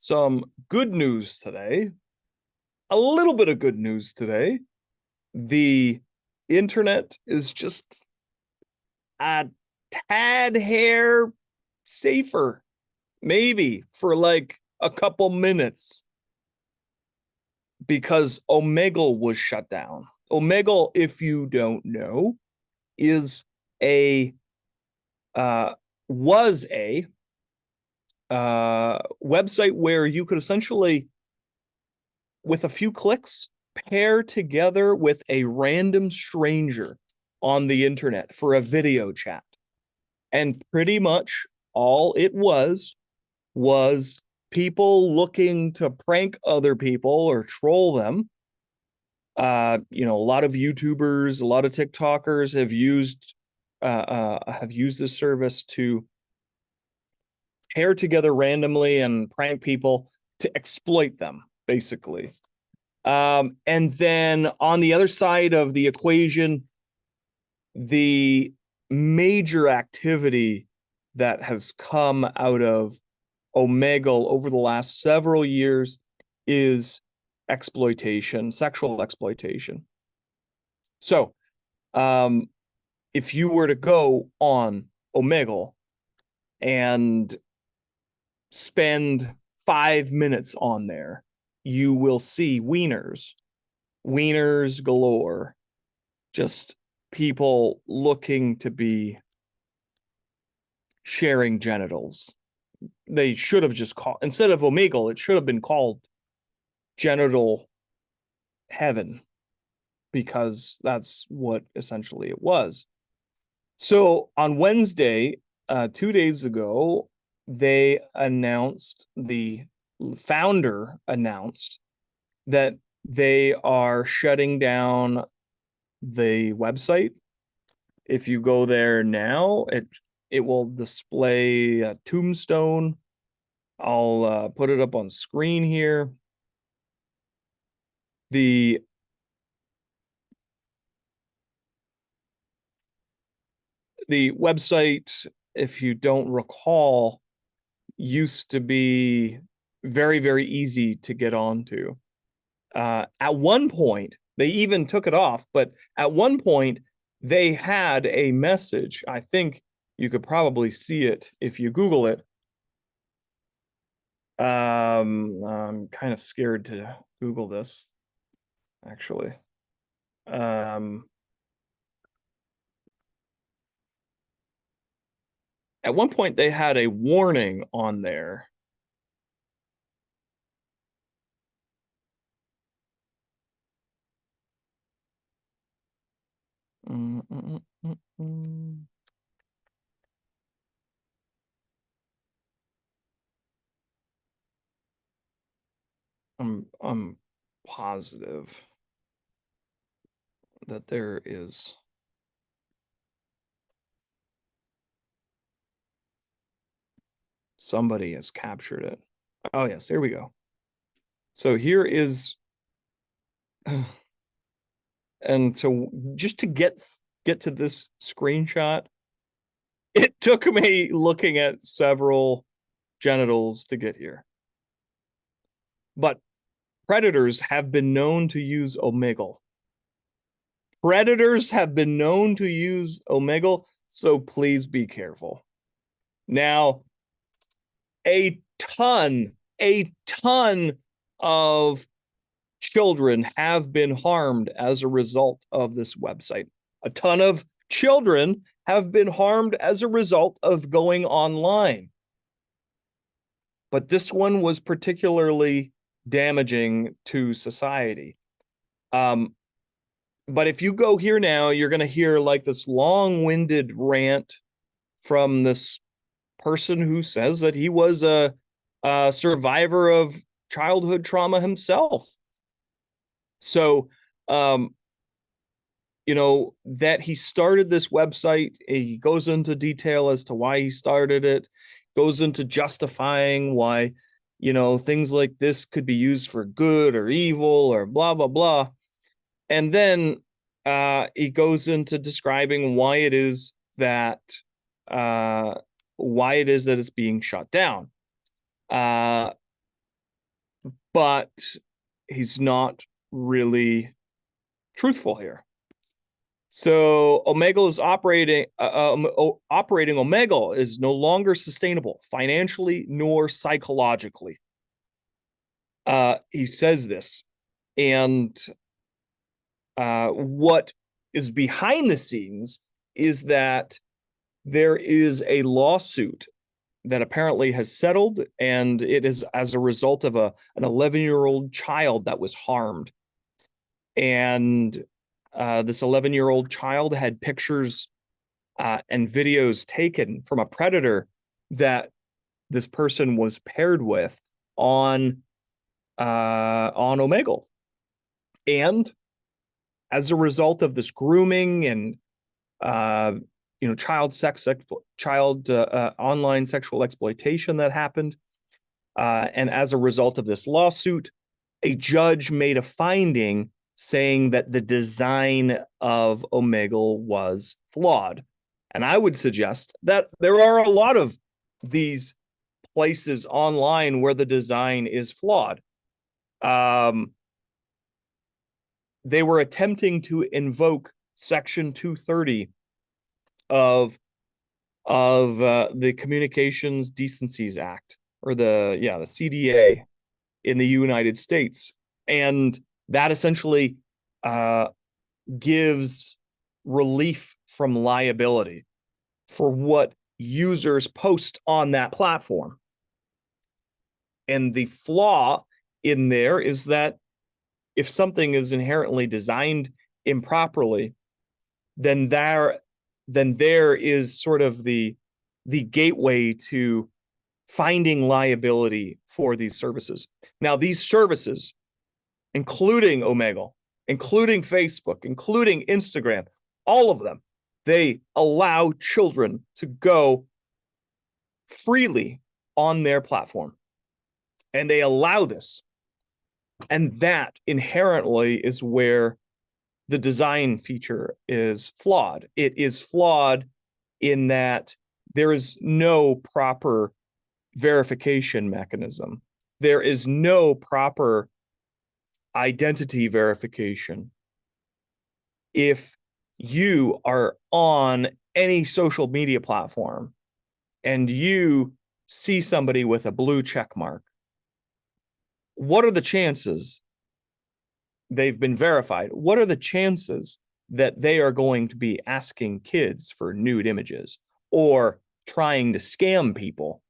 some good news today. A little bit of good news today. The internet is just a tad hair safer, maybe for like a couple minutes, because Omegle was shut down. Omegle, if you don't know, is a was a website where you could essentially, with a few clicks, pair together with a random stranger on the internet for a video chat. And pretty much all it was people looking to prank other people or troll them. A lot of YouTubers, a lot of TikTokers have used this service to pair together randomly and prank people to exploit them, basically. And then on the other side of the equation, the major activity that has come out of Omegle over the last several years is exploitation, sexual exploitation. So, if you were to go on Omegle and spend 5 minutes on there, you will see wieners galore, just people looking to be sharing genitals. They should have just called, instead of Omegle, it should have been called Genital Heaven, because that's what essentially it was. So on Wednesday, 2 days ago, the founder announced that they are shutting down the website. If you go there now, it will display a tombstone. I'll put it up on screen here. The website, if you don't recall, used to be very, very easy to get onto. At one point, they even took it off, but at one point, they had a message. I think you could probably see it if you Google it. I'm kind of scared to Google this, actually. At one point, they had a warning on there. I'm positive that there is. Somebody has captured it. Oh yes, here we go. So here is, and so just to get to this screenshot, it took me looking at several genitals to get here. But predators have been known to use Omegle. Predators have been known to use Omegle, so please be careful. Now, a ton of children have been harmed as a result of this website. A ton of children have been harmed as a result of going online. But this one was particularly damaging to society. But if you go here now, you're going to hear like this long-winded rant from this person who says that he was a survivor of childhood trauma himself. So, that he started this website, he goes into detail as to why he started it, goes into justifying why, things like this could be used for good or evil or blah, blah, blah. And then he goes into describing why it is that it's being shut down. but he's not really truthful here. So Omegle is operating Omegle is no longer sustainable financially nor psychologically. He says this, and what is behind the scenes is that there is a lawsuit that apparently has settled, and it is as a result of an 11-year-old child that was harmed. And this 11-year-old child had pictures and videos taken from a predator that this person was paired with on Omegle. And as a result of this grooming and child online sexual exploitation that happened, and as a result of this lawsuit, a judge made a finding saying that the design of Omegle was flawed. And I would suggest that there are a lot of these places online where the design is flawed. They were attempting to invoke Section 230 of the Communications Decencies Act, or the CDA in the United States, and that essentially gives relief from liability for what users post on that platform. And the flaw in there is that if something is inherently designed improperly, then there is sort of the gateway to finding liability for these services. Now, these services, including Omegle, including Facebook, including Instagram, all of them, they allow children to go freely on their platform. And they allow this. And that inherently is where the design feature is flawed. It is flawed in that there is no proper verification mechanism. There is no proper identity verification. If you are on any social media platform and you see somebody with a blue check mark, what are the chances they've been verified? What are the chances that they are going to be asking kids for nude images or trying to scam people?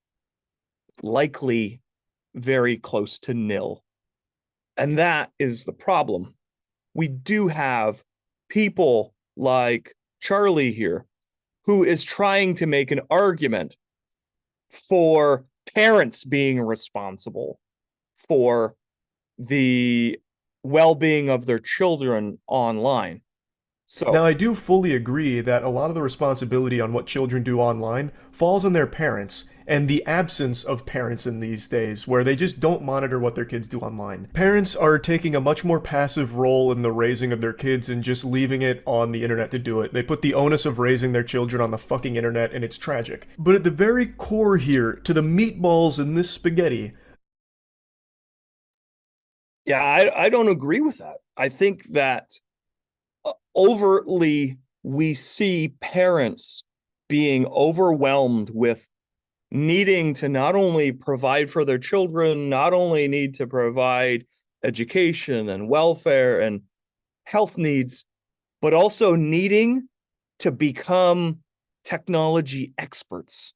Likely very close to nil. And that is the problem. We do have people like Charlie here who is trying to make an argument for parents being responsible for the well-being of their children online. So Now, I do fully agree that a lot of the responsibility on what children do online falls on their parents, and the absence of parents in these days, where they just don't monitor what their kids do online. Parents are taking a much more passive role in the raising of their kids and just leaving it on the internet to do it. They put the onus of raising their children on the fucking internet, and it's tragic. But at the very core here, to the meatballs in this spaghetti, yeah, I don't agree with that. I think that overtly we see parents being overwhelmed with needing to not only provide for their children, not only need to provide education and welfare and health needs, but also needing to become technology experts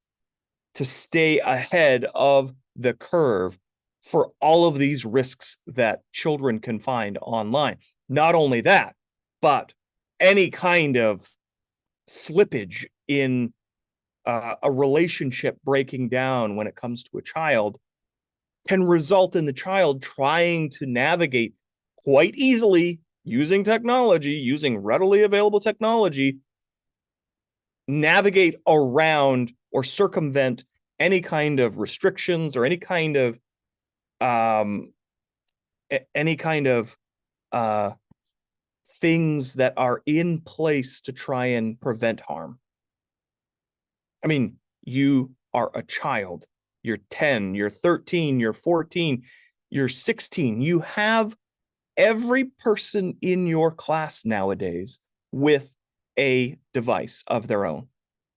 to stay ahead of the curve for all of these risks that children can find online. Not only that, but any kind of slippage in a relationship breaking down when it comes to a child can result in the child trying to navigate quite easily using technology, using readily available technology, navigate around or circumvent any kind of restrictions or any kind of things that are in place to try and prevent harm. I mean, you are a child. You're 10, you're 13, you're 14. you're 16, you have every person in your class nowadays with a device of their own.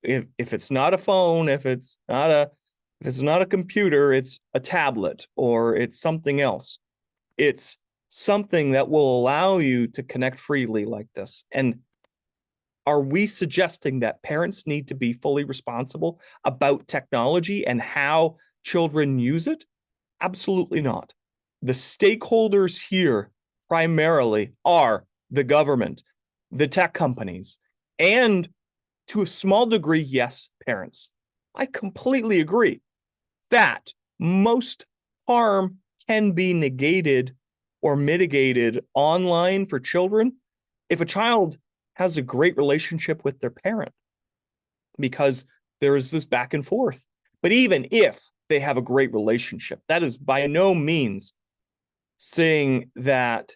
If it's not a phone, if it's not a computer, it's a tablet or it's something else. It's something that will allow you to connect freely like this. And are we suggesting that parents need to be fully responsible about technology and how children use it? Absolutely not. The stakeholders here primarily are the government, the tech companies, and to a small degree, yes, parents. I completely agree that most harm can be negated or mitigated online for children if a child has a great relationship with their parent, because there is this back and forth. But even if they have a great relationship, that is by no means saying that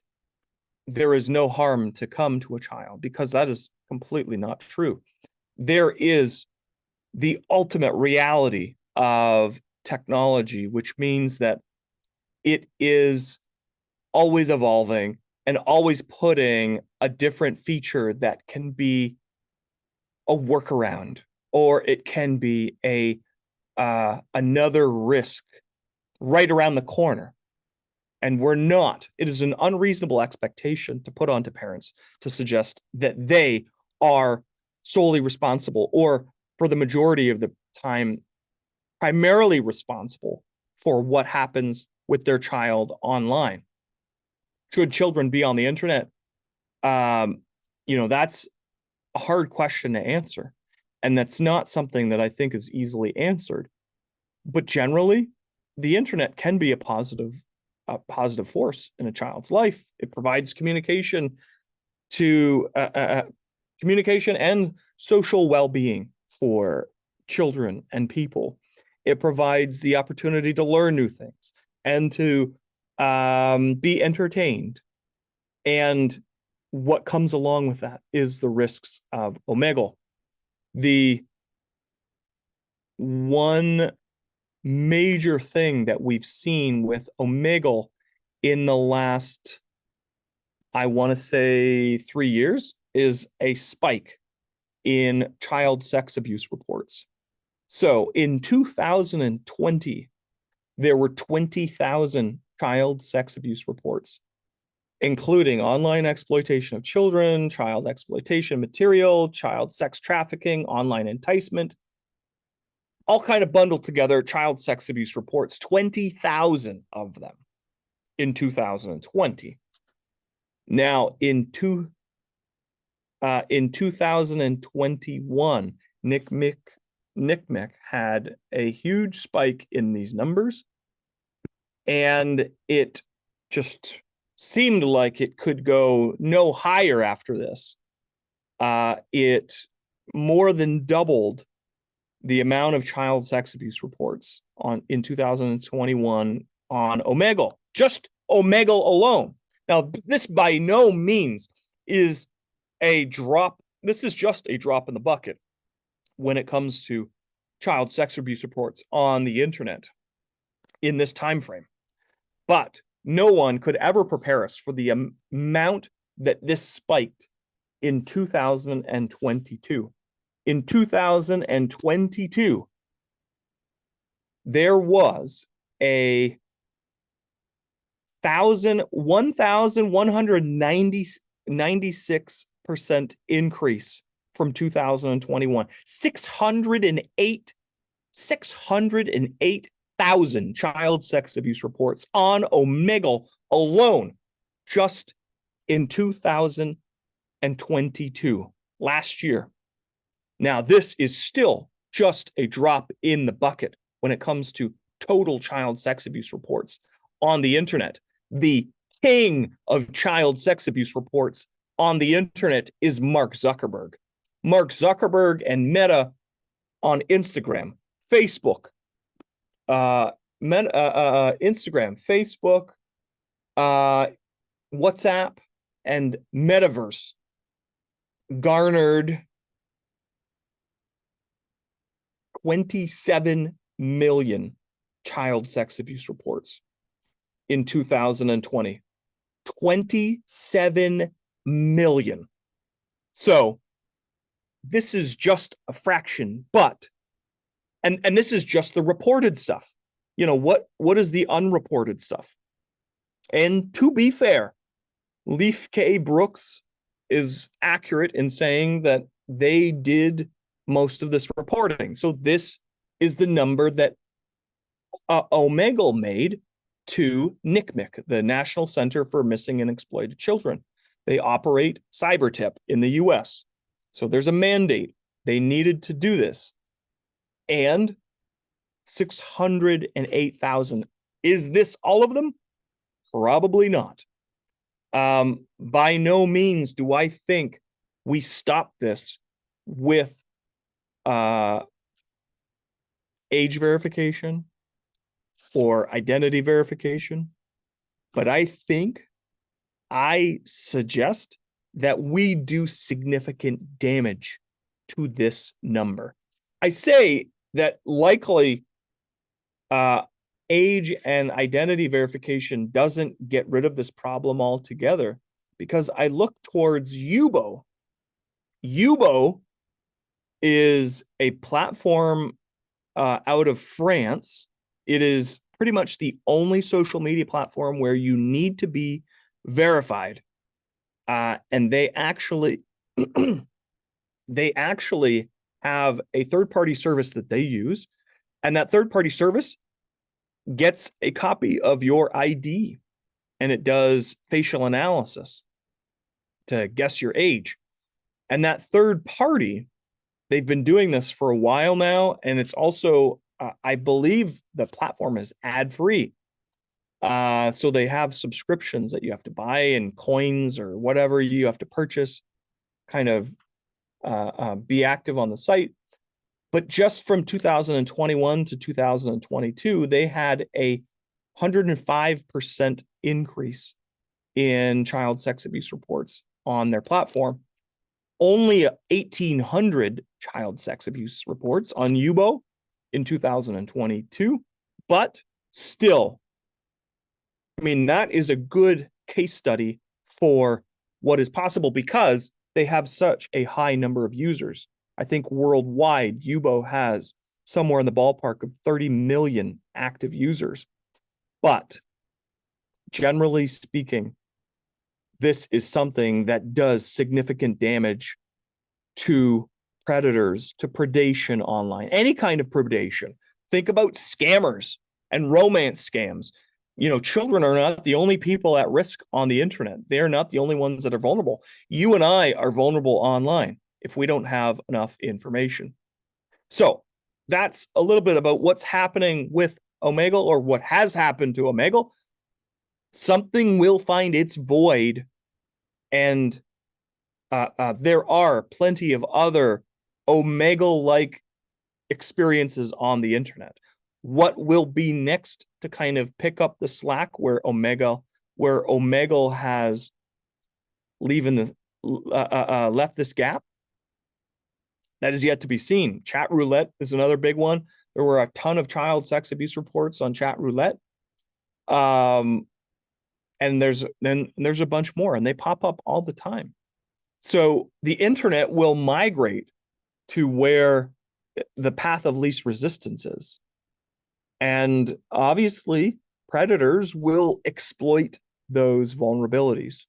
there is no harm to come to a child, because that is completely not true. There is the ultimate reality of technology, which means that it is always evolving and always putting a different feature that can be a workaround, or it can be another risk right around the corner. And it is an unreasonable expectation to put onto parents to suggest that they are solely responsible, or for the majority of the time, primarily responsible for what happens with their child online. Should children be on the internet? That's a hard question to answer. And that's not something that I think is easily answered. But generally, the internet can be a positive force in a child's life. It provides communication and social well-being for children and people. It provides the opportunity to learn new things and to be entertained. And what comes along with that is the risks of Omegle. The one major thing that we've seen with Omegle in the last, I want to say 3 years, is a spike in child sex abuse reports. So in 2020, there were 20,000 child sex abuse reports, including online exploitation of children, child exploitation material, child sex trafficking, online enticement, all kind of bundled together child sex abuse reports, 20,000 of them in 2020. Now, in 2021, NCMEC had a huge spike in these numbers, and it just seemed like it could go no higher after this. It more than doubled the amount of child sex abuse reports in 2021 on Omegle, just Omegle alone. Now, this by no means is a drop. This is just a drop in the bucket when it comes to child sex abuse reports on the internet in this time frame. But no one could ever prepare us for the amount that this spiked in 2022. In 2022, there was a 1,196% increase from 2021. 608,000 child sex abuse reports on Omegle alone, just in 2022, last year. Now, this is still just a drop in the bucket when it comes to total child sex abuse reports on the internet. The king of child sex abuse reports on the internet is Mark Zuckerberg. Mark Zuckerberg and Meta on Instagram, Facebook, Instagram, Facebook, WhatsApp, and Metaverse garnered 27 million child sex abuse reports in 2020. 27 million. So this is just a fraction, but and this is just the reported stuff. You know, what is the unreported stuff? And to be fair, Leaf K. Brooks is accurate in saying that they did most of this reporting. So this is the number that Omegle made to NCMEC, the National Center for Missing and Exploited Children. They operate CyberTip in the US. So there's a mandate. They needed to do this. And 608,000. Is this all of them? Probably not. By no means do I think we stop this with age verification or identity verification, but I suggest that we do significant damage to this number. I say that likely age and identity verification doesn't get rid of this problem altogether, because I look towards Yubo. Yubo is a platform out of France. It is pretty much the only social media platform where you need to be verified. And they actually have a third-party service that they use, and that third-party service gets a copy of your ID, and it does facial analysis to guess your age. And that third party, they've been doing this for a while now, and it's also, I believe the platform is ad-free. So they have subscriptions that you have to buy and coins or whatever you have to purchase, kind of be active on the site. But just from 2021 to 2022, they had a 105% increase in child sex abuse reports on their platform. Only 1,800 child sex abuse reports on Yubo in 2022, but still, I mean, that is a good case study for what is possible because they have such a high number of users. I think worldwide, Yubo has somewhere in the ballpark of 30 million active users. But generally speaking, this is something that does significant damage to predators, to predation online, any kind of predation. Think about scammers and romance scams. You know, children are not the only people at risk on the internet. They are not the only ones that are vulnerable. You and I are vulnerable online if we don't have enough information. So that's a little bit about what's happening with Omegle, or what has happened to Omegle. Something will find its void, and there are plenty of other Omegle-like experiences on the internet. What will be next to kind of pick up the slack where Omegle has left this gap? That is yet to be seen. Chat roulette is another big one. There were a ton of child sex abuse reports on chat roulette. And there's a bunch more, and they pop up all the time. So the internet will migrate to where the path of least resistance is. And obviously, predators will exploit those vulnerabilities.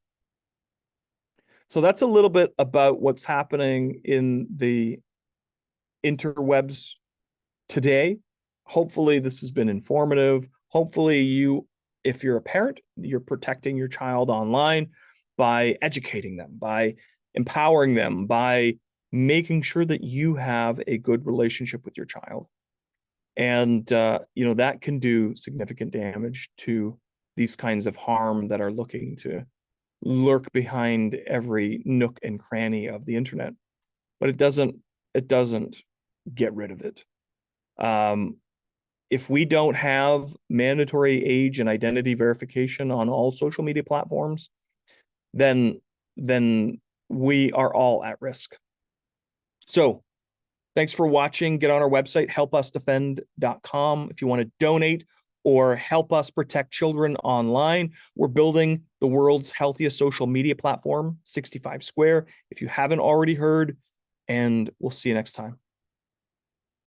So that's a little bit about what's happening in the interwebs today. Hopefully this has been informative. Hopefully you, if you're a parent, you're protecting your child online by educating them, by empowering them, by making sure that you have a good relationship with your child. And, you know, that can do significant damage to these kinds of harm that are looking to lurk behind every nook and cranny of the internet. But it doesn't get rid of it. If we don't have mandatory age and identity verification on all social media platforms, then we are all at risk. So thanks for watching. Get on our website, HelpUsDefend.com. If you want to donate or help us protect children online. We're building the world's healthiest social media platform, 65 Square, if you haven't already heard, and we'll see you next time.